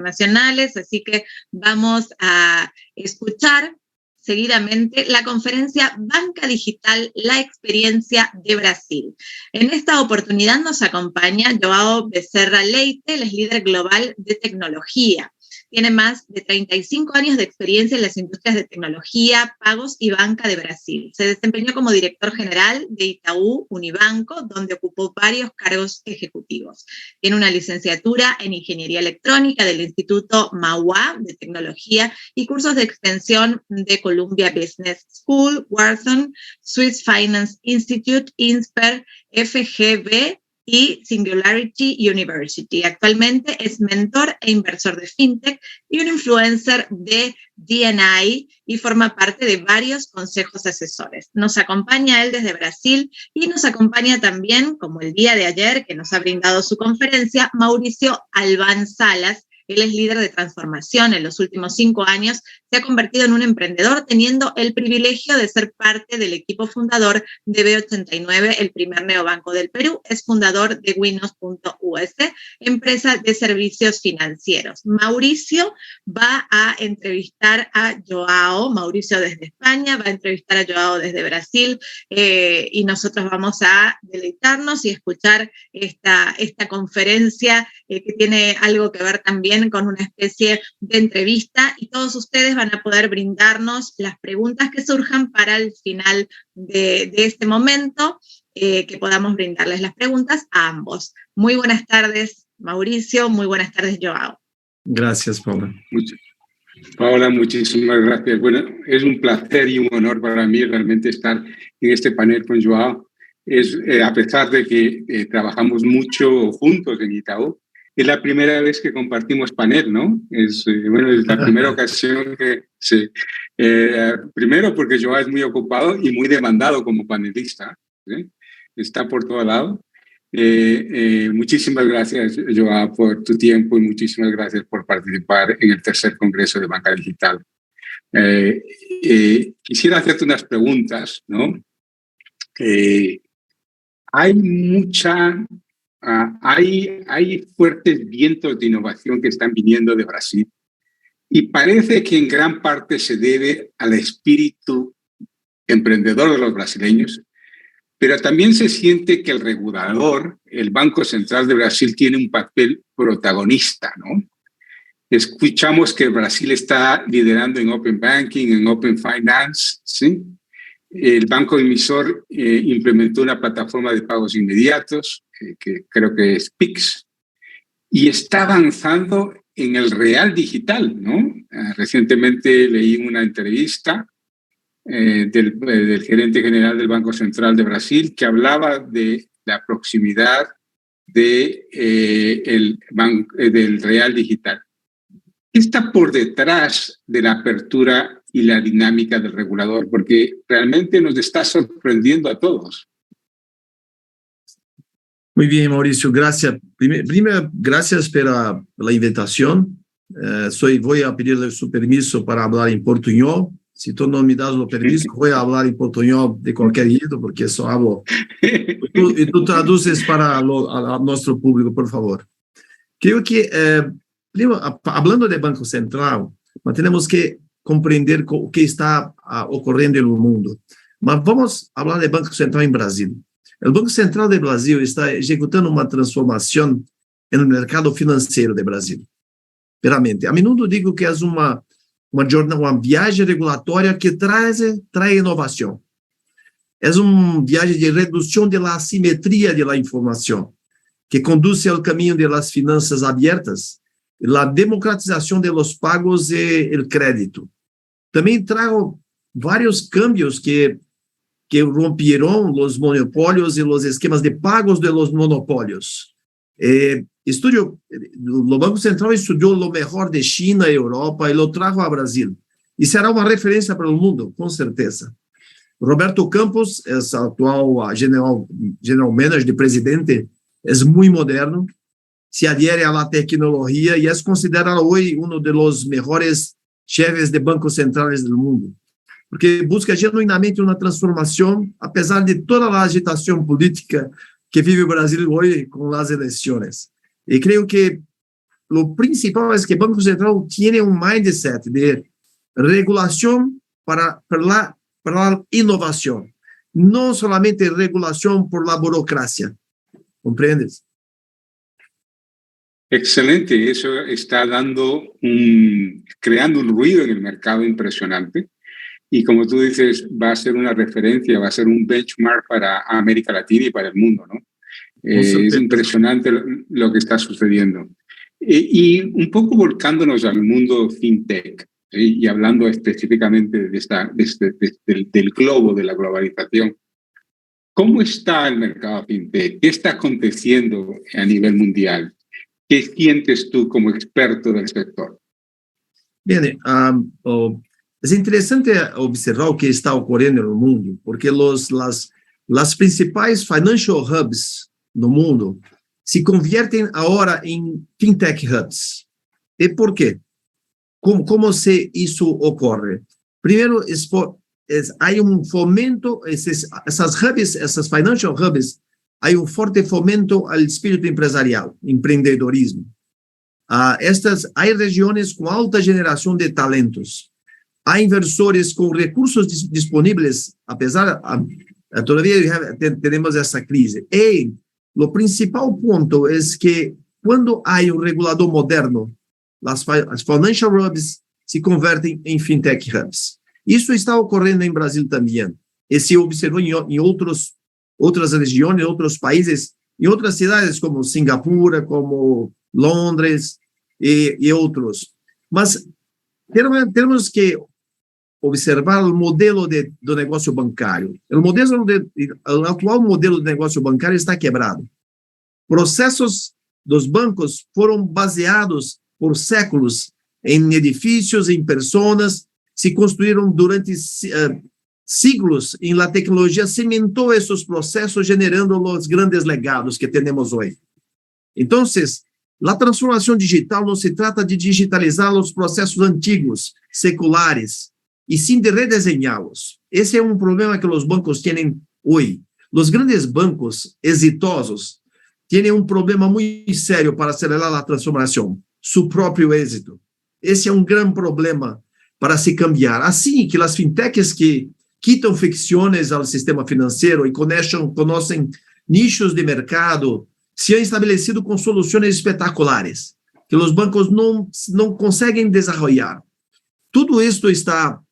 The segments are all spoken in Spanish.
internacionales, así que vamos a escuchar seguidamente la conferencia Banca Digital, la experiencia de Brasil. En esta oportunidad nos acompaña Joao Becerra Leite, él es líder global de tecnología. Tiene más de 35 años de experiencia en las industrias de tecnología, pagos y banca de Brasil. Se desempeñó como director general de Itaú Unibanco, donde ocupó varios cargos ejecutivos. Tiene una licenciatura en Ingeniería Electrónica del Instituto Mauá de Tecnología y cursos de extensión de Columbia Business School, Wharton, Swiss Finance Institute, INSPER, FGV, y Singularity University. Actualmente es mentor e inversor de FinTech y un influencer de D&I y forma parte de varios consejos asesores. Nos acompaña él desde Brasil y nos acompaña también, como el día de ayer, que nos ha brindado su conferencia, Mauricio Albán Salas. Él es líder de transformación. En los últimos 5 años se ha convertido en un emprendedor, teniendo el privilegio de ser parte del equipo fundador de B89, el primer neobanco del Perú. Es fundador de Winos.us, empresa de servicios financieros. Mauricio va a entrevistar a Joao, Mauricio desde España, va a entrevistar a Joao desde Brasil, y nosotros vamos a deleitarnos y escuchar esta conferencia que tiene algo que ver también con una especie de entrevista, y todos ustedes van a poder brindarnos las preguntas que surjan para el final de este momento, que podamos brindarles las preguntas a ambos. Muy buenas tardes, Mauricio, muy buenas tardes, Joao. Gracias, Paula. Paola, muchísimas gracias. Bueno, es un placer y un honor para mí realmente estar en este panel con Joao. A pesar de que trabajamos mucho juntos en Itaú, es la primera vez que compartimos panel, ¿no? Es la primera ocasión que primero porque Joao es muy ocupado y muy demandado como panelista, ¿sí? Está por todo lado. Muchísimas gracias, Joao, por tu tiempo y muchísimas gracias por participar en el tercer Congreso de Banca Digital. Quisiera hacerte unas preguntas, ¿no? Hay fuertes vientos de innovación que están viniendo de Brasil y parece que en gran parte se debe al espíritu emprendedor de los brasileños, pero también se siente que el regulador, el Banco Central de Brasil, tiene un papel protagonista, ¿no? Escuchamos que Brasil está liderando en Open Banking, en Open Finance, ¿sí? El banco emisor implementó una plataforma de pagos inmediatos, que creo que es Pix, y está avanzando en el real digital, ¿no? Recientemente leí una entrevista del gerente general del Banco Central de Brasil que hablaba de la proximidad del real digital. ¿Qué está por detrás de la apertura y la dinámica del regulador? Porque realmente nos está sorprendiendo a todos. Muy bien, Mauricio, gracias. Primero, gracias por la invitación. Voy a pedirle su permiso para hablar en portuñol. Si tú no me das el permiso, voy a hablar en portuñol de cualquier jeito, porque eso hablo. Y tú traduces para a nuestro público, por favor. Creo que, hablando de Banco Central, tenemos que compreender o que está ocorrendo no mundo. Mas vamos falar de Banco Central em Brasil. O Banco Central de Brasil está executando uma transformação no mercado financeiro de Brasil. Realmente, a menudo digo que é uma viagem regulatória que traz inovação. É uma viagem de redução da assimetria da informação, que conduz ao caminho das finanças abertas, a democratização dos pagos e o crédito. Também trago vários cambios que romperam os monopólios e os esquemas de pagos de los monopólios. O Banco Central estudou o melhor de China e Europa e lo trago a Brasil. E será uma referência para o mundo, com certeza. Roberto Campos, é o atual general manager de presidente, é muito moderno, se adhiere à tecnologia e é considerado hoje um dos melhores chefes de bancos centrais do mundo, porque busca genuinamente uma transformação, apesar de toda a agitação política que vive o Brasil hoje com as eleições. E creio que lo principal es que el Banco Central tiene un mindset de regulación para la innovación, no solamente regulación por la burocracia. ¿Comprendes? Excelente, eso está creando un ruido en el mercado impresionante. Y como tú dices, va a ser una referencia, va a ser un benchmark para América Latina y para el mundo, ¿no? Es impresionante lo que está sucediendo. Y un poco volcándonos al mundo fintech, ¿sí? Y hablando específicamente del globo, de la globalización. ¿Cómo está el mercado fintech? ¿Qué está aconteciendo a nivel mundial? ¿Qué sientes tú como experto del sector? Bien, es interesante observar lo que está ocurriendo en el mundo, porque las principales financial hubs no mundo se convierten ahora en fintech hubs. ¿Y por qué? ¿Cómo eso ocurre? Primero, hay un fomento, esas hubs, esas financial hubs, hay un fuerte fomento al espíritu empresarial, emprendedorismo. Hay regiones con alta generación de talentos. Hay inversores con recursos disponibles, a pesar, todavía tenemos esa crisis. Y lo principal punto es que cuando hay un regulador moderno, las financial hubs se convierten en fintech hubs. Eso está ocurriendo en Brasil también. Y se observó en otras regiones, otros países, en otras ciudades como Singapur, como Londres y otros. Mas tenemos que observar el modelo de negocio bancario. El actual modelo de negocio bancario está quebrado. Procesos dos bancos fueron baseados por séculos en edificios, en personas, se construyeron durante siglos en la tecnología, cimentó esos procesos generando los grandes legados que tenemos hoy. Entonces, la transformación digital no se trata de digitalizar los procesos antiguos, seculares, y sin de rediseñarlos. Ese es un problema que los bancos tienen hoy. Los grandes bancos exitosos tienen un problema muy serio para acelerar la transformación, su propio éxito. Ese es un gran problema para se cambiar. Así que las fintechs que quitan fricciones al sistema financiero y conocen nichos de mercado, se han estabelecido con soluciones espectaculares que los bancos no consiguen desarrollar. Todo esto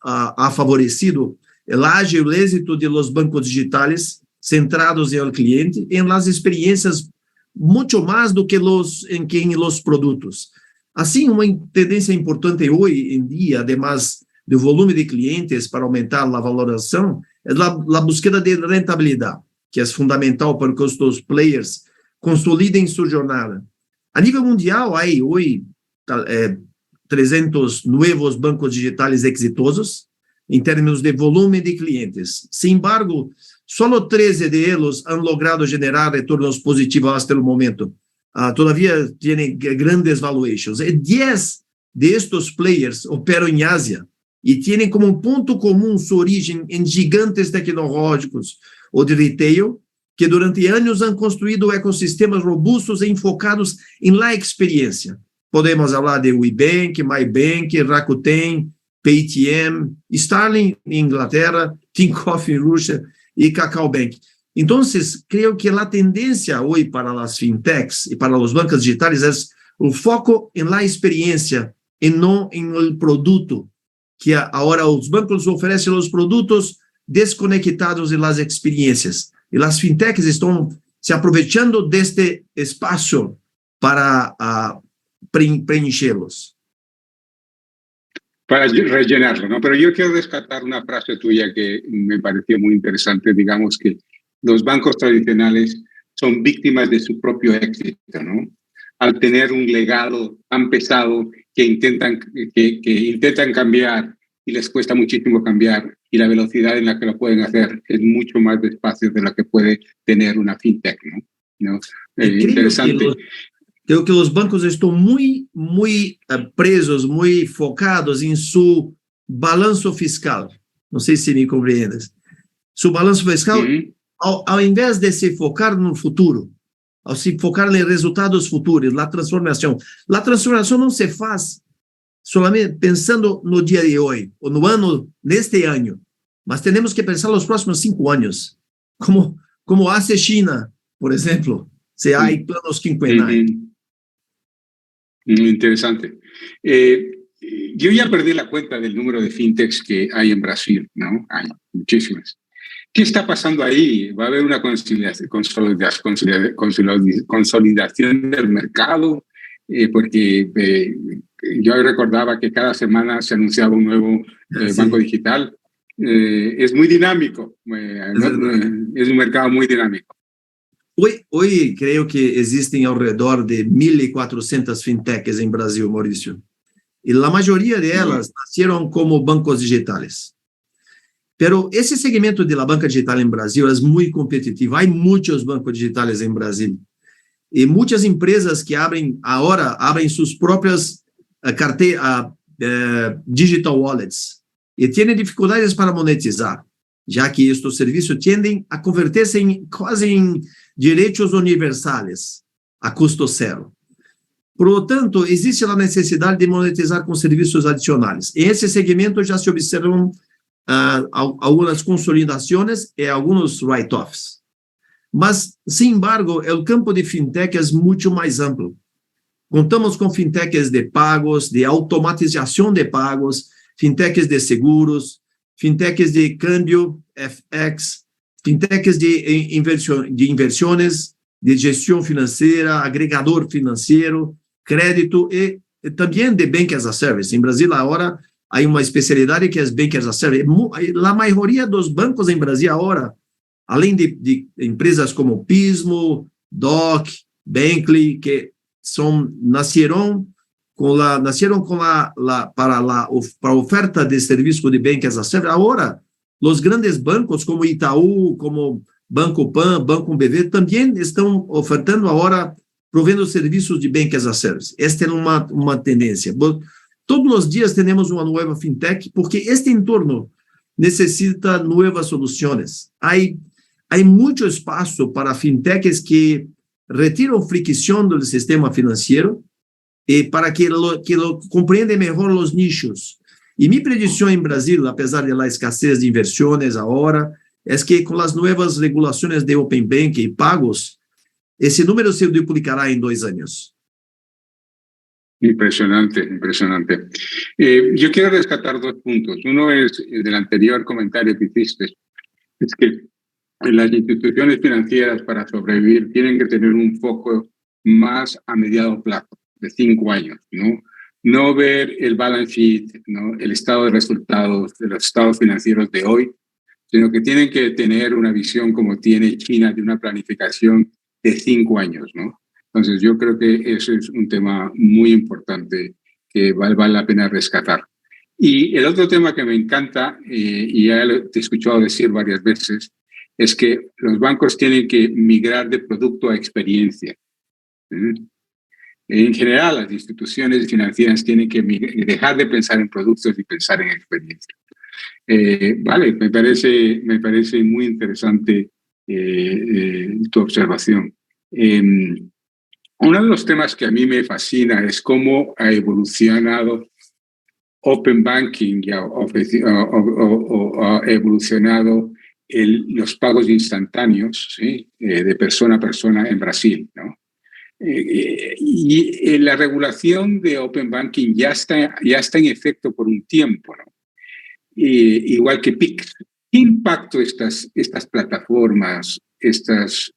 ha favorecido el ágil éxito de los bancos digitales centrados en el cliente, en las experiencias mucho más do que en los productos. Así, una tendencia importante hoy en día, además del volumen de clientes para aumentar la valoración, es la búsqueda de rentabilidad, que es fundamental para que estos players consoliden su jornada. A nivel mundial, hay hoy 300 nuevos bancos digitales exitosos en términos de volumen de clientes. Sin embargo, solo 13 de ellos han logrado generar retornos positivos hasta el momento. Todavía tienen grandes valuations. 10 de estos players operan en Asia y tienen como un punto común su origen en gigantes tecnológicos o de retail que durante años han construido ecosistemas robustos e enfocados en la experiencia. Podemos hablar de WeBank, MyBank, Rakuten, Paytm, Starling en Inglaterra, Tinkoff en Rusia y KakaoBank. Entonces, creo que la tendencia hoy para las fintechs y para los bancos digitales es el foco en la experiencia y no en el producto, que ahora los bancos ofrecen los productos desconectados de las experiencias. Y las fintechs están se aprovechando de este espacio para preencherlos. Para rellenarlo, ¿no? Pero yo quiero rescatar una frase tuya que me pareció muy interesante, digamos que los bancos tradicionales son víctimas de su propio éxito, ¿no? Al tener un legado tan pesado que intentan cambiar y les cuesta muchísimo cambiar, y la velocidad en la que lo pueden hacer es mucho más despacio de la que puede tener una fintech, ¿no? Interesante. Creo que los bancos están muy presos, muy focados en su balanzo fiscal. No sé si me comprendes. Su balanzo fiscal, ao invés de se focar no futuro, ao se focar em resultados futuros, a transformação. A transformação não se faz solamente pensando no dia de hoje, ou no ano, neste ano, mas temos que pensar nos próximos 5 anos, como hace China, por exemplo, se há planos quinquenais. Interesante. Yo ya perdí la cuenta del número de fintechs que hay en Brasil, ¿no? Hay muchísimas. ¿Qué está pasando ahí? ¿Va a haber una consolidación del mercado? Porque yo recordaba que cada semana se anunciaba un nuevo banco digital. Es muy dinámico, es un mercado muy dinámico. Hoy creo que existem alrededor de 1.400 fintechs em Brasil, Maurício. E a maioria delas nasceram como bancos digitais. Pero esse segmento de la banca digital em Brasil é muito competitivo. Há muitos bancos digitais em Brasil. E muitas empresas que abrem suas próprias digital wallets e têm dificuldades para monetizar, já que estes serviços tendem a converter-se quase em direitos universais, a custo zero. Por lo tanto, existe a necessidade de monetizar com serviços adicionais. Em esse segmento já se observam algumas consolidações e alguns write-offs. Mas, sin embargo, o campo de fintech é muito mais amplo. Contamos com fintechs de pagos, de automatização de pagos, fintechs de seguros, fintechs de câmbio, FX, fintechs de inversões, de gestão financeira, agregador financeiro, crédito e também de Bank as a Service. Em Brasil, agora, há uma especialidade que é Bank as a Service. A maioria dos bancos em Brasil agora, além de empresas como Pismo, DOC, Bankly, que nasceram para a oferta de serviço de Bank as a Service. Agora, os grandes bancos como Itaú, como Banco Pan, Banco BV, também estão ofertando agora, provendo serviços de Bank as a Service. Esta é uma tendência. Todos os dias temos uma nova fintech, porque este entorno necessita novas soluções. Há muito espaço para fintechs que retiram fricção do sistema financeiro e para que compreendam melhor os nichos. E minha predição em Brasil, apesar da escassez de inversões agora, é que com as novas regulações de Open Bank e pagos, esse número se duplicará em 2 anos. Impresionante, impresionante. Yo quiero rescatar 2 puntos. Uno es del anterior comentario que hiciste, es que las instituciones financieras para sobrevivir tienen que tener un foco más a mediano plazo, de 5 años, ¿no? No ver el balance sheet, ¿no? El estado de resultados de los estados financieros de hoy, sino que tienen que tener una visión como tiene China de una planificación de 5 años, ¿no? Entonces yo creo que eso es un tema muy importante que vale la pena rescatar. Y el otro tema que me encanta, y ya te he escuchado decir varias veces, es que los bancos tienen que migrar de producto a experiencia. En general, las instituciones financieras tienen que dejar de pensar en productos y pensar en experiencia. Vale, me parece muy interesante tu observación. Uno de los temas que a mí me fascina es cómo ha evolucionado Open Banking o ha evolucionado los pagos instantáneos, ¿sí? De persona a persona en Brasil, ¿no? Y la regulación de Open Banking ya está en efecto por un tiempo, ¿no? Igual que Pix. ¿Qué impacto estas plataformas, estas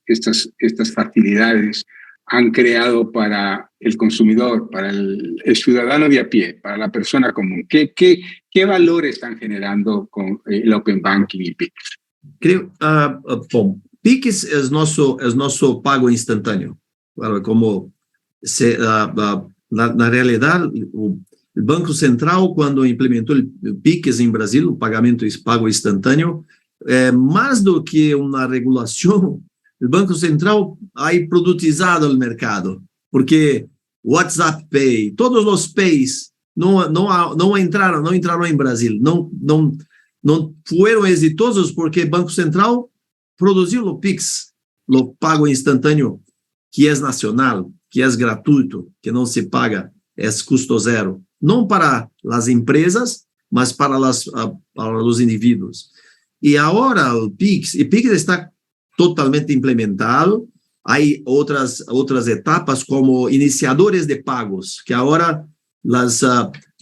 facilidades han creado para el consumidor, para el ciudadano de a pie, para la persona común? ¿Qué valores están generando con el Open Banking y Pix? Creo, bom, Pix é nosso pago instantâneo. Claro, como na realidade, o Banco Central, quando implementou o Pix em Brasil, o pagamento pago instantâneo, mais do que uma regulação, o Banco Central ha produtizado o mercado, porque WhatsApp Pay, todos os Pays não entraram em Brasil, não foram exitosos porque o Banco Central produziu o Pix, o pago instantâneo, que é nacional, que é gratuito, que não se paga, é custo zero, não para as empresas, mas para os indivíduos. E agora o Pix está totalmente implementado. Há outras etapas como iniciadores de pagos, que agora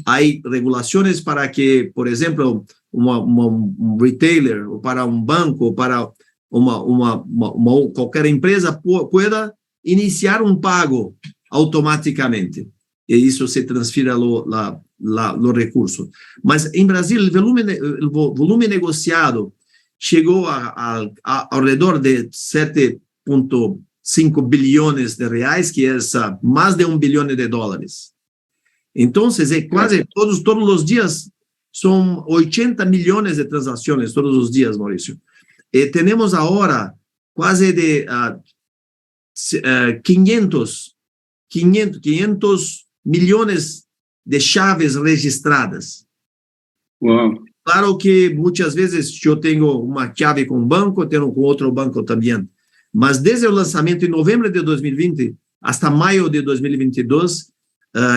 há regulações para que, por exemplo, um retailer, ou para um banco, ou para qualquer empresa pueda iniciar um pago automaticamente. E isso se transfira o recurso. Mas em Brasil, o volume negociado chegou ao redor de 7,5 bilhões de reais, que é mais de $1 bilhão. Então, é quase todos os dias, são 80 milhões de transações todos os dias, Maurício. E temos agora quase de 500 milhões de chaves registradas. Wow. Claro que muitas vezes eu tenho uma chave com um banco, tenho com outro banco também. Mas desde o lançamento em novembro de 2020 até maio de 2022,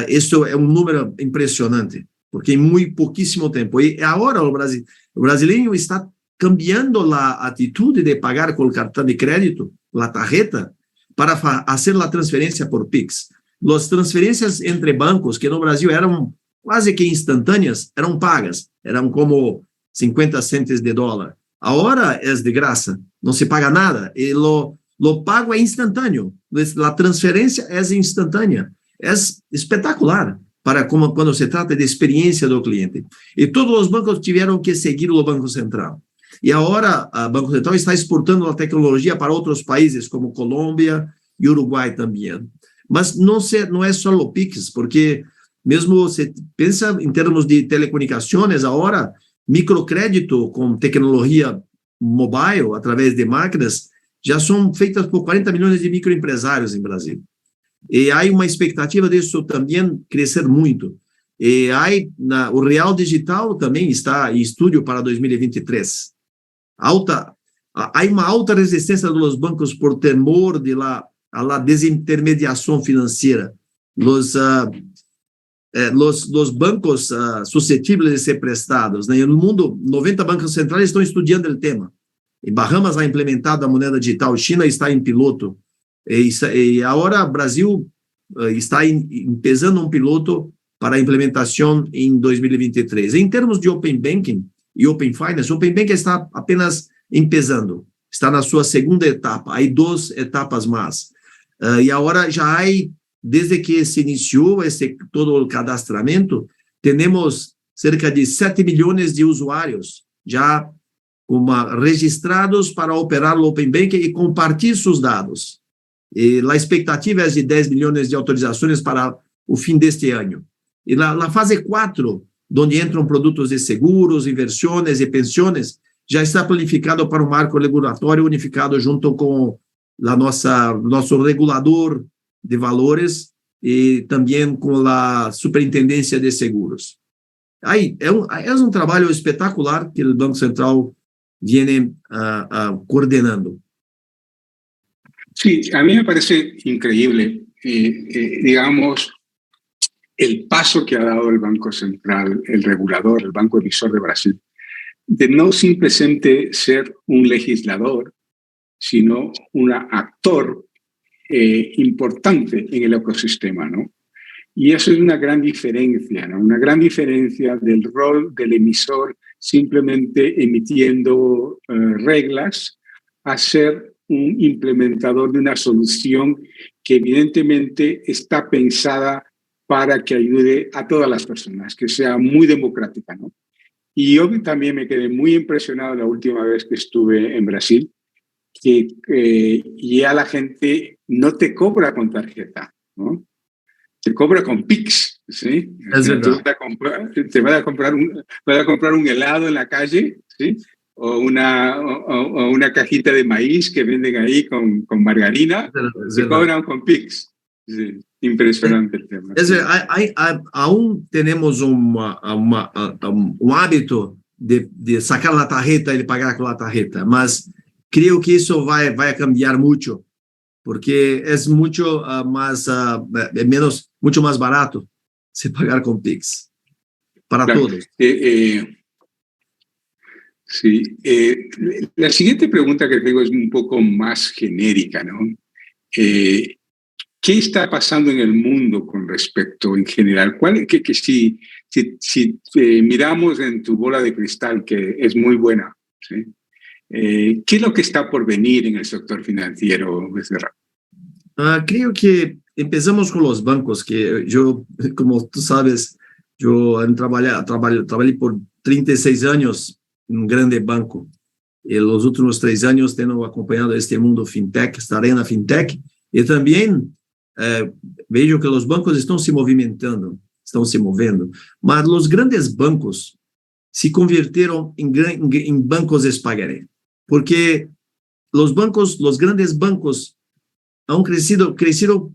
isso é um número impressionante, porque em muito pouquíssimo tempo. E agora o brasileiro está cambiando a atitude de pagar com o cartão de crédito, a tarjeta, para fazer a transferência por Pix. As transferências entre bancos, que no Brasil eram quase que instantâneas, eram pagas, eram como 50 centavos de dólar. Agora é de graça, não se paga nada, e o pago é instantâneo, a transferência é instantânea. É espetacular quando se trata de experiência do cliente. E todos os bancos tiveram que seguir o Banco Central. E agora o Banco Central está exportando a tecnologia para outros países, como Colômbia e Uruguai também. Mas não é só o Pix, porque mesmo se pensa em termos de telecomunicações, agora, microcrédito com tecnologia mobile, através de máquinas, já são feitas por 40 milhões de microempresários em Brasil. E há uma expectativa disso também crescer muito. E o Real Digital também está em estúdio para 2023. Há uma alta resistência dos bancos por temor a desintermediação financeira. Os bancos suscetíveis de ser prestados. Né? No mundo, 90 bancos centrais estão estudando o tema. Em Bahamas ha implementado a moeda digital, China está em piloto. E agora o Brasil está empezando um piloto para a implementação em 2023. Em termos de Open Banking e Open Finance, Open Banking está apenas empezando, está na sua segunda etapa, há 2 etapas mais. E agora já há, desde que se iniciou todo o cadastramento, temos cerca de 7 milhões de usuários já registrados para operar o Open Banking e compartilhar seus dados. E a expectativa é de 10 milhões de autorizações para o fim deste ano. E na fase 4, onde entram produtos de seguros, inversões e pensões, já está planificado para um marco regulatório unificado junto com nosso regulador de valores e também com a Superintendência de Seguros. Aí é um trabalho espetacular que o Banco Central vem coordenando. Sí, a mí me parece increíble, digamos, el paso que ha dado el Banco Central, el regulador, el Banco Emisor de Brasil, de no simplemente ser un legislador, sino un actor importante en el ecosistema, ¿no? Y eso es una gran diferencia, ¿no? Una gran diferencia del rol del emisor simplemente emitiendo reglas a ser un implementador de una solución que evidentemente está pensada para que ayude a todas las personas, que sea muy democrática, ¿no? Y yo también me quedé muy impresionado la última vez que estuve en Brasil, que ya la gente no te cobra con tarjeta, ¿no? Te cobra con Pix, ¿sí? Es verdad. Te vas a comprar un helado en la calle, ¿sí? O una cajita de maíz que venden ahí con margarina, se cobran con Pix. Sí, impresionante el tema. Aún tenemos un hábito de sacar la tarjeta y pagar con la tarjeta, mas creo que eso va a cambiar mucho. porque é muito mais barato se pagar com Pix para Claro. todos. Sí. La siguiente pregunta que tengo es un poco más genérica, ¿no? ¿Qué está pasando en el mundo con respecto en general? Si miramos en tu bola de cristal, que es muy buena, ¿sí? ¿Qué es lo que está por venir en el sector financiero, Becerra? Creo que empezamos con los bancos, que yo, como tú sabes, yo trabajé por 36 años en un grande banco. Y los últimos 3 años tengo acompañado este mundo fintech, esta arena fintech, y también veo que los bancos están se movimentando, estão se movendo, mas los grandes bancos se convirtieron en bancos espagueti, porque los grandes bancos han crecido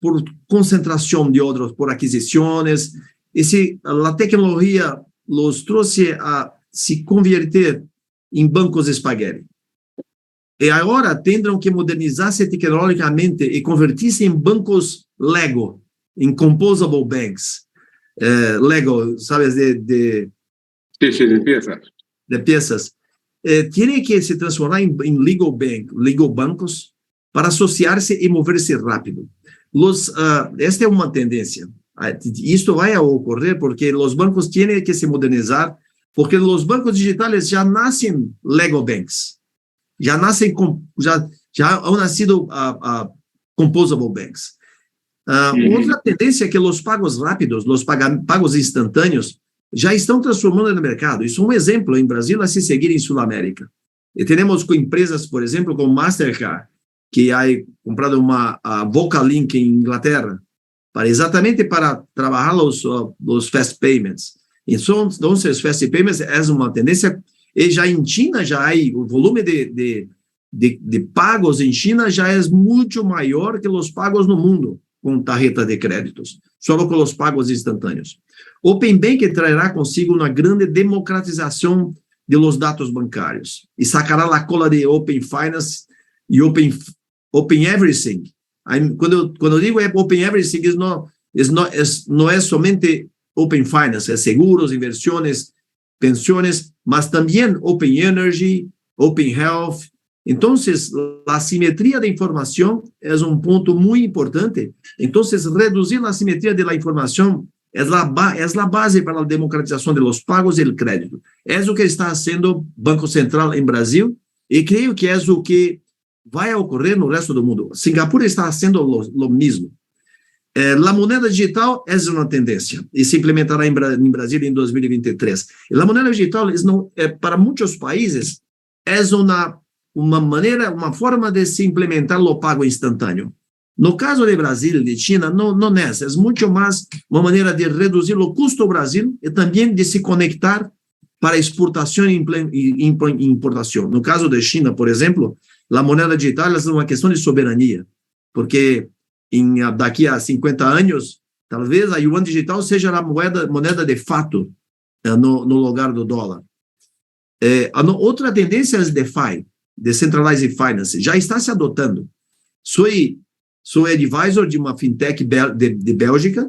por concentración de otros, por adquisiciones, y la tecnología los trouxe a se converter em bancos espagueti. E agora tendrão que modernizar-se tecnologicamente e convertir-se em bancos Lego, em composable banks. Lego, sabes, de piezas. De piezas. Tiene que se transformar em Lego bancos para associar-se e mover-se rápido. Esta é uma tendência. Isto vai ocorrer porque os bancos têm que se modernizar, porque os bancos digitais já nascem Lego banks. Já han nascido composable banks. Outra tendência é que os pagos rápidos, os pagos instantâneos, já estão transformando no mercado. Isso é um exemplo em Brasil a se seguir em Sul-América. E temos empresas, por exemplo, como Mastercard, que ha comprado a Vocalink em Inglaterra, exatamente para trabalhar os fast payments. Então, os fast payments é uma tendência. E já em China, o volume de pagos em China já é muito maior que os pagos no mundo com tarjeta de créditos, só com os pagos instantâneos. Open Bank trará consigo uma grande democratização de los dados bancários e sacará a cola de Open Finance e Open Everything. Quando digo Open Everything, não é somente Open Finance, é seguros, inversões, pensiones, mas também Open Energy, Open Health. Então, a simetria da informação é ponto muito importante. Então, reduzir a simetria da informação é a base para a democratização dos pagos e do crédito. É o que está fazendo o Banco Central em Brasil e creio que é o que vai ocorrer no resto do mundo. Singapura está fazendo o mesmo. A moneda digital é uma tendência e se implementará em Brasil em 2023. E a moneda digital para muitos países é uma forma de se implementar o pago instantâneo. No caso de Brasil, de China, não é. É muito mais uma maneira de reduzir o custo do Brasil e também de se conectar para exportação e importação. No caso de China, por exemplo, a moneda digital é uma questão de soberania, porque daqui a 50 anos, talvez a yuan digital seja a moneda de fato no lugar do dólar. Outra tendência é o DeFi, Decentralized Finance, já está se adotando. Sou advisor de uma fintech de Bélgica,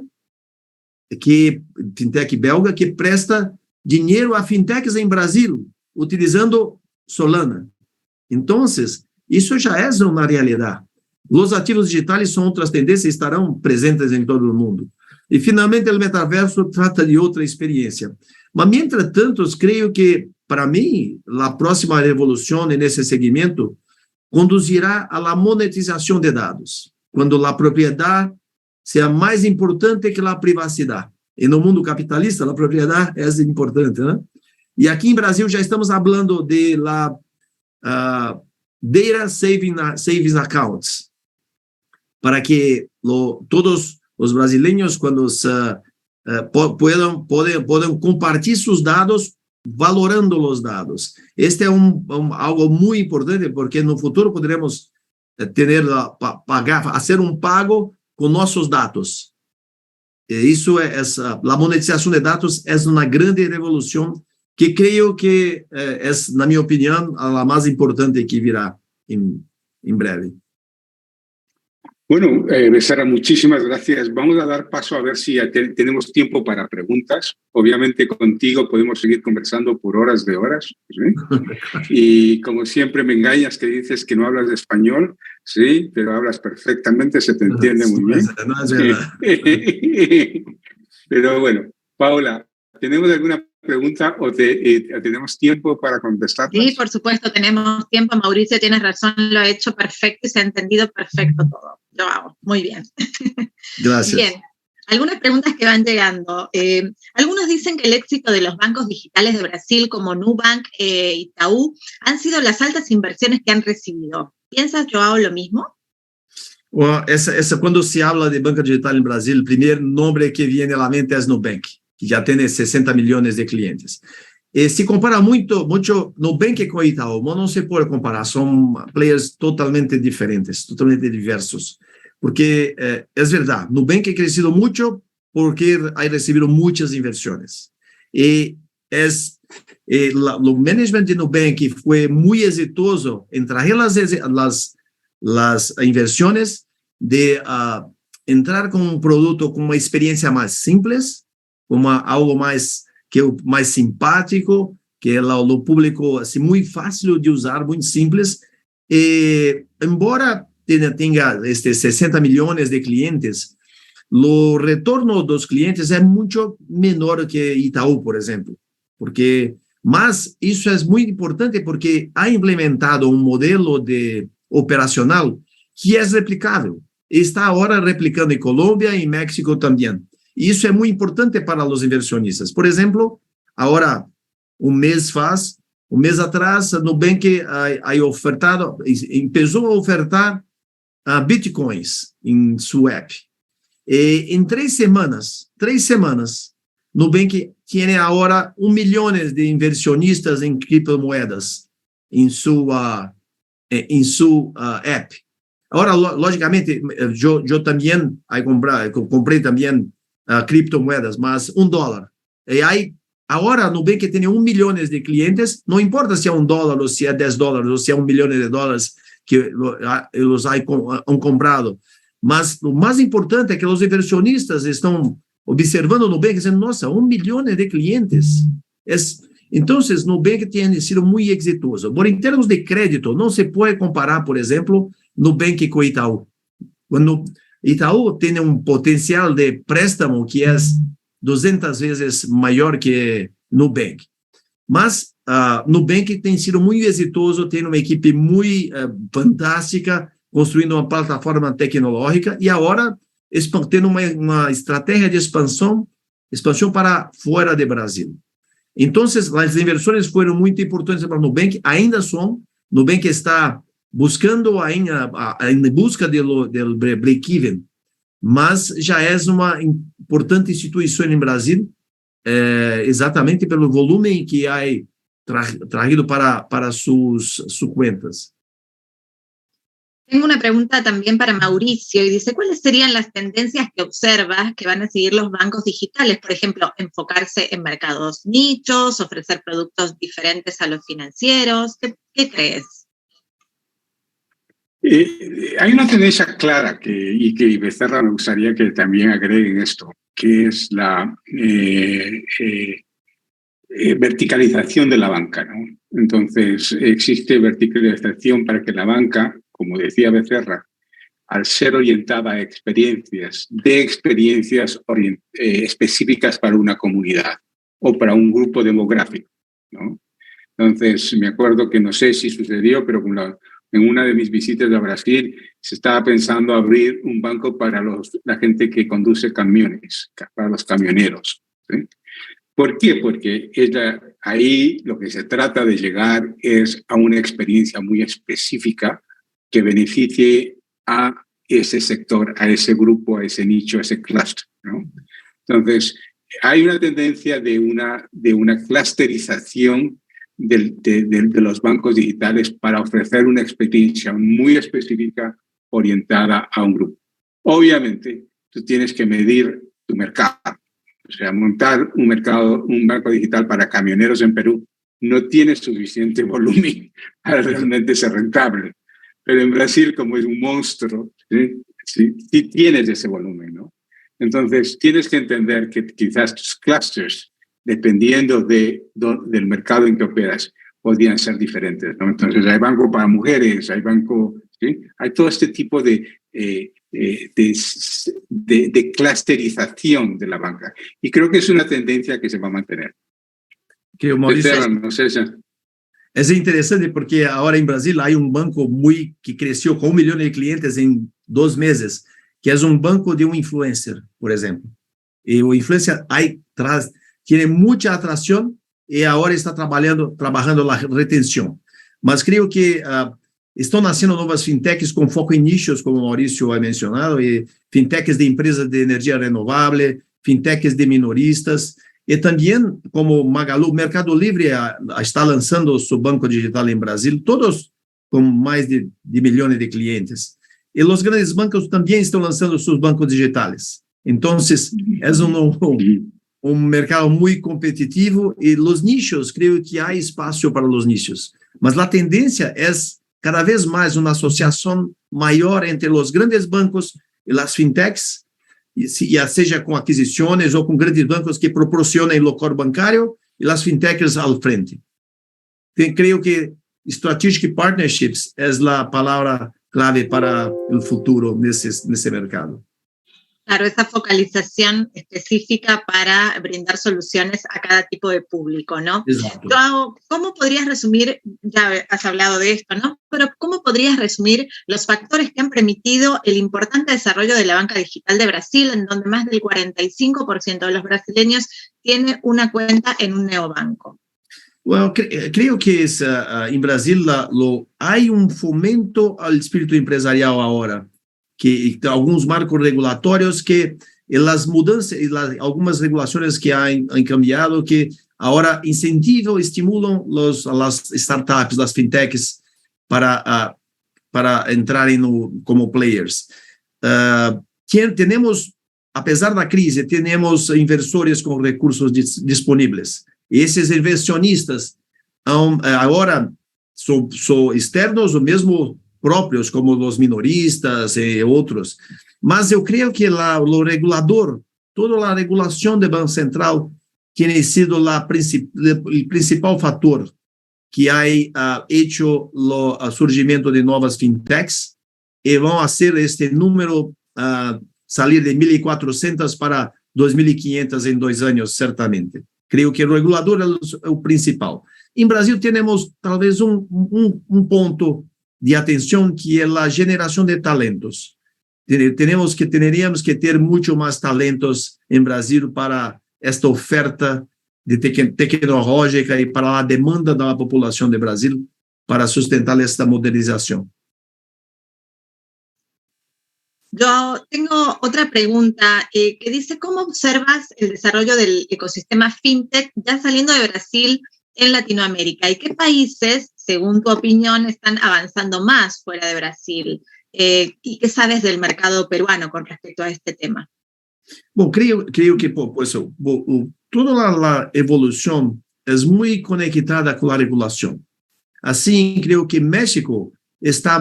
fintech belga, que presta dinheiro a fintechs em Brasil, utilizando Solana. Então, isso já é uma realidade. Os ativos digitais são outras tendências e estarão presentes em todo o mundo. E, finalmente, o metaverso trata de outra experiência. Mas, entretanto, creio que, para mim, a próxima revolução nesse segmento conduzirá à monetização de dados, quando a propriedade seja mais importante que a privacidade. E no mundo capitalista, a propriedade é importante, né? E aqui em Brasil já estamos falando de Data Savings Accounts, para que todos os brasileiros, quando podem compartilhar seus dados, valorando os dados. Este é algo muito importante, porque no futuro poderemos fazer pago com nossos dados. E isso a monetização de dados é uma grande revolução que creio que é, na minha opinião, a mais importante que virá em breve. Bueno, Becerra, muchísimas gracias. Vamos a dar paso a ver si tenemos tiempo para preguntas. Obviamente contigo podemos seguir conversando por horas de horas, ¿sí? Y como siempre me engañas que dices que no hablas español, sí, pero hablas perfectamente, se te entiende muy bien. No es verdad. Pero bueno, Paula, ¿tenemos alguna pregunta o tenemos tiempo para contestarlas? Sí, por supuesto, tenemos tiempo. Mauricio, tienes razón, lo ha hecho perfecto y se ha entendido perfecto todo. Lo hago, muy bien. Gracias. Bien, algunas preguntas que van llegando. Algunos dicen que el éxito de los bancos digitales de Brasil como Nubank, Itaú, han sido las altas inversiones que han recibido. ¿Piensas, Joao, lo mismo? Well, cuando se habla de banca digital en Brasil, el primer nombre que viene a la mente es Nubank, que ya tiene 60 millones de clientes. Se compara mucho Nubank con Itaú, no se puede comparar, son players totalmente diferentes, totalmente diversos. Porque es verdad, Nubank ha crecido mucho porque ha recibido muchas inversiones. Y lo management de Nubank fue muy exitoso en traer las inversiones de entrar con un producto con una experiencia más simple, algo más simpático, que lo público así, muy fácil de usar, muy simples. Embora tenga 60 millones de clientes, o retorno dos clientes é muito menor que Itaú, por exemplo, mas isso é muito importante porque ha implementado um modelo operacional que é replicável. Está agora replicando em Colômbia e México também. E isso é muito importante para os inversionistas. Por exemplo, agora, um mês atrás, Nubank começou a ofertar bitcoins em sua app. Em 3 semanas, Nubank tem agora 1 milhão de inversionistas em criptomoedas em sua app. Agora, logicamente, eu também comprei também criptomoedas, mas $1. E aí, agora, Nubank tem 1 milhão de clientes, não importa se é $1 ou se é $10 ou se é $1 milhão que eles han comprado. Mas o mais importante é que os inversionistas estão observando o Nubank e dizendo, nossa, 1 milhão de clientes. Então, Nubank tem sido muito exitoso. Por em termos de crédito, não se pode comparar, por exemplo, Nubank com Itaú. Quando Itaú tem um potencial de préstamo que é 200 vezes maior que Nubank. Mas Nubank tem sido muito exitoso, tem uma equipe muito fantástica, construindo uma plataforma tecnológica e agora tendo uma estratégia de expansão para fora do Brasil. Então, as inversões foram muito importantes para o Nubank, ainda são. Nubank está buscando ainda em busca do break-even, mas já é uma importante instituição em Brasil, exatamente pelo volume que há traído para sus cuentas. Tengo una pregunta también para Mauricio y dice, ¿cuáles serían las tendencias que observas que van a seguir los bancos digitales? Por ejemplo, enfocarse en mercados nichos, ofrecer productos diferentes a los financieros. ¿Qué crees? Hay una tendencia clara y que Becerra me gustaría que también agreguen esto, que es la verticalización de la banca, ¿no? Entonces, existe verticalización para que la banca, como decía Becerra, al ser orientada a experiencias específicas para una comunidad o para un grupo demográfico, ¿no? Entonces, me acuerdo que no sé si sucedió, pero en una de mis visitas a Brasil se estaba pensando abrir un banco para la gente que conduce camiones, para los camioneros, ¿sí? ¿Por qué? Porque ahí lo que se trata de llegar es a una experiencia muy específica que beneficie a ese sector, a ese grupo, a ese nicho, a ese cluster, ¿no? Entonces, hay una tendencia de una clusterización de los bancos digitales para ofrecer una experiencia muy específica orientada a un grupo. Obviamente, tú tienes que medir tu mercado. O sea, montar un banco digital para camioneros en Perú no tiene suficiente volumen para realmente ser rentable. Pero en Brasil, como es un monstruo, ¿sí?, si tienes ese volumen, ¿no? Entonces, tienes que entender que quizás tus clusters, dependiendo del mercado en que operas, podrían ser diferentes, ¿no? Entonces, hay banco para mujeres, hay banco, ¿sí? Hay todo este tipo de clusterización de la banca. Y creo que es una tendencia que se va a mantener. Que Mauricio, no sé si... es interesante porque ahora en Brasil hay un banco que creció con 1 millón de clientes en 2 meses, que es un banco de un influencer, por ejemplo. Y el influencer tiene mucha atracción y ahora está trabajando la retención. Mas creo que están haciendo nuevas fintechs con foco en nichos, como Mauricio ha mencionado, y fintechs de empresas de energía renovable, fintechs de minoristas, e também, como Magalu, Mercado Livre está lançando seu banco digital em Brasil, todos com mais de milhões de clientes. E os grandes bancos também estão lançando seus bancos digitais. Então, é mercado muito competitivo e os nichos, creio que há espaço para os nichos. Mas a tendência é cada vez mais uma associação maior entre os grandes bancos e as fintechs, ya seja com aquisições ou com grandes bancos que proporcionem o core bancário e as fintechs ao frente. Creio que strategic partnerships é a palavra clave para o futuro nesse mercado. Claro, esa focalización específica para brindar soluciones a cada tipo de público, ¿no? Exacto. ¿Cómo podrías resumir, ya has hablado de esto, ¿no? Pero ¿cómo podrías resumir los factores que han permitido el importante desarrollo de la banca digital de Brasil, en donde más del 45% de los brasileños tiene una cuenta en un neobanco? Well, creio que em Brasil há fomento ao espírito empresarial agora, que alguns marcos regulatórios que as mudanças, algumas regulações que han cambiado, que agora incentivam, estimulam as startups, as fintechs para entrarem como players. Temos, apesar da crise, temos inversores com recursos disponíveis. E esses inversionistas agora são externos ou mesmo próprios, como os minoristas e outros. Mas eu creio que o regulador, toda a regulação do Banco Central tem sido o principal fator que ha hecho o surgimento de novas fintechs e vão fazer este número sair de 1.400 para 2.500 em 2 anos, certamente. Creio que o regulador é o principal. Em Brasil, temos talvez um ponto de atenção, que é a geração de talentos. Teríamos que ter muito mais talentos em Brasil para esta oferta tecnológica e para a demanda da população de Brasil para sustentar esta modernização. Yo tengo otra pregunta que dice, ¿cómo observas el desarrollo del ecosistema fintech ya saliendo de Brasil en Latinoamérica? ¿Y qué países, según tu opinión, están avanzando más fuera de Brasil? ¿Y qué sabes del mercado peruano con respecto a este tema? Bom, creio que toda a evolução é muito conectada com a regulação. Assim, creio que México está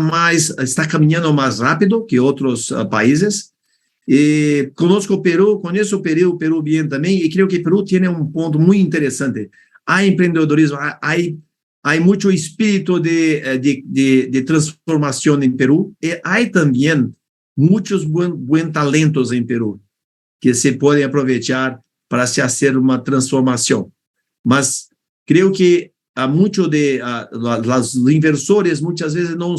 caminhando mais rápido que outros países. E conheço o Peru bem também, e creio que Peru tem ponto muito interessante. Há empreendedorismo, há muito espírito de transformação em Peru, e há também muitos bons talentos em Peru que se podem aproveitar para se fazer uma transformação. Mas creio que há muito os inversores muitas vezes não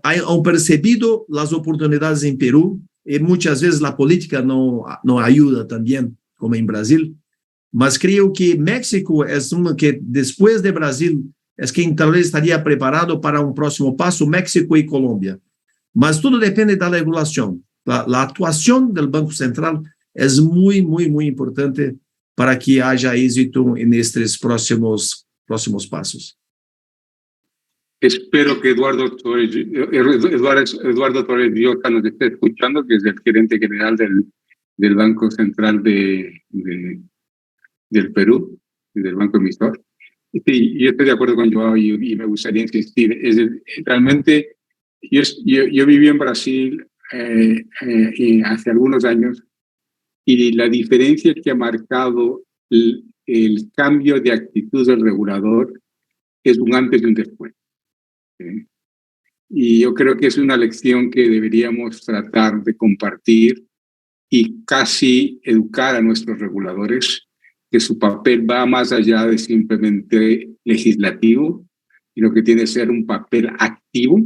han percebido as oportunidades em Peru, e muitas vezes a política não ajuda também, como em Brasil. Mas creio que México é que, depois de Brasil, é quem talvez estaria preparado para um próximo passo, México e Colômbia. Mas tudo depende da regulação. A atuação do Banco Central é muito, muito, muito importante para que haja êxito nestes próximos passos. Espero que Eduardo Torres Llosa nos esté escuchando, que es el gerente general del Banco Central del Perú, del Banco Emisor. Sí, yo estoy de acuerdo con Joao y me gustaría insistir. Realmente Yo viví en Brasil hace algunos años y la diferencia que ha marcado el cambio de actitud del regulador es un antes y un después. ¿Sí? Y yo creo que es una lección que deberíamos tratar de compartir y casi educar a nuestros reguladores que su papel va más allá de simplemente legislativo y lo que tiene que ser un papel activo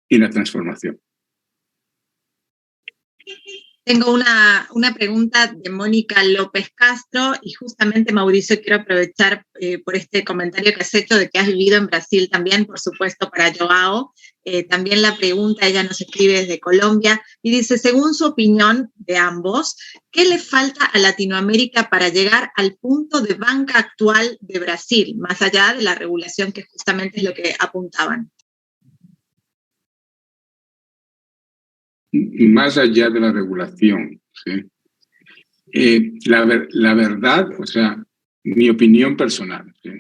en la transformación. Tengo una pregunta de Mónica López Castro y justamente, Mauricio, quiero aprovechar por este comentario que has hecho de que has vivido en Brasil también, por supuesto, para Joao. También la pregunta, ella nos escribe desde Colombia y dice, según su opinión de ambos, ¿qué le falta a Latinoamérica para llegar al punto de banca actual de Brasil, más allá de la regulación que justamente es lo que apuntaban? Más allá de la regulación, ¿sí? La verdad, o sea, mi opinión personal, ¿sí?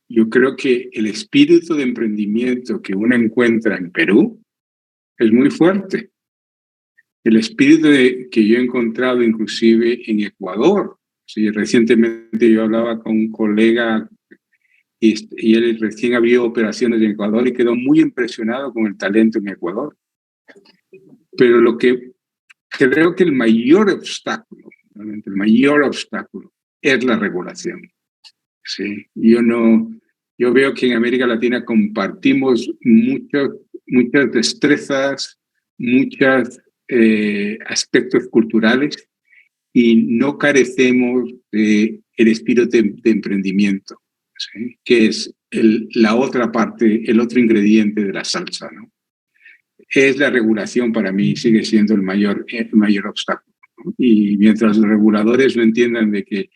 Yo creo que el espíritu de emprendimiento que uno encuentra en Perú es muy fuerte. El espíritu que yo he encontrado inclusive en Ecuador. ¿Sí? Recientemente yo hablaba con un colega y él recién abrió operaciones en Ecuador y quedó muy impresionado con el talento en Ecuador. Pero lo que creo que el mayor obstáculo es la regulación. Sí, yo veo que en América Latina compartimos muchas destrezas, muchos aspectos culturales y no carecemos del espíritu de emprendimiento, ¿sí? Que es la otra parte, el otro ingrediente de la salsa, ¿no? Es la regulación para mí, sigue siendo el mayor obstáculo, ¿no? Y mientras los reguladores no entiendan de que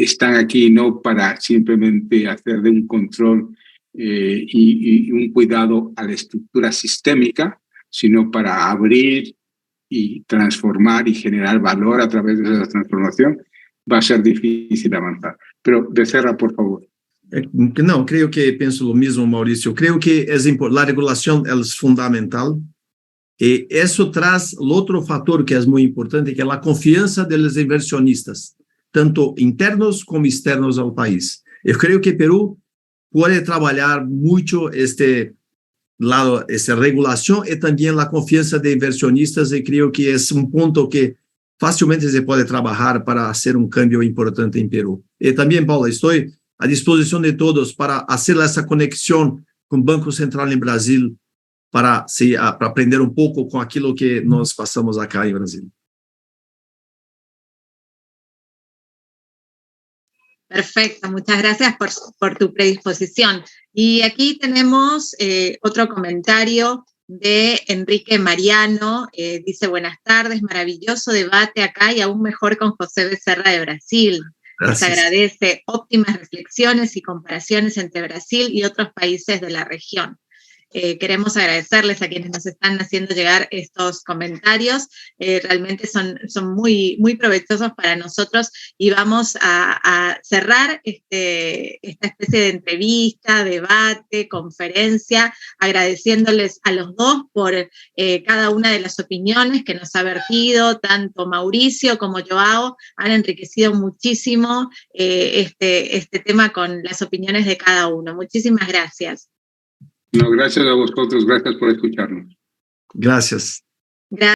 están aquí no para simplemente hacer de un control y un cuidado a la estructura sistémica, sino para abrir y transformar y generar valor a través de esa transformación, va a ser difícil avanzar. Pero Becerra, por favor. Não, creio que penso o mesmo, Maurício. Creio que a regulação é fundamental. E isso traz outro fator que é muito importante, que é a confiança dos inversionistas, tanto internos como externos ao país. Eu creio que Peru pode trabalhar muito este lado, essa regulação e também a confiança de inversionistas, e creio que é ponto que facilmente se pode trabalhar para fazer cambio importante em Peru. E também, Paula, estou à disposição de todos para fazer essa conexão com o Banco Central em Brasil, para aprender pouco com aquilo que nós passamos acá em Brasil. Perfecto, muchas gracias por tu predisposición. Y aquí tenemos otro comentario de Enrique Mariano. Dice, buenas tardes, maravilloso debate acá y aún mejor con José Becerra de Brasil. Les agradece óptimas reflexiones y comparaciones entre Brasil y otros países de la región. Queremos agradecerles a quienes nos están haciendo llegar estos comentarios. Realmente son muy, muy provechosos para nosotros y vamos a cerrar esta especie de entrevista, debate, conferencia, agradeciéndoles a los dos por cada una de las opiniones que nos ha vertido, tanto Mauricio como Joao han enriquecido muchísimo este tema con las opiniones de cada uno. Muchísimas gracias. No, gracias a vosotros, gracias por escucharnos. Gracias. Gracias.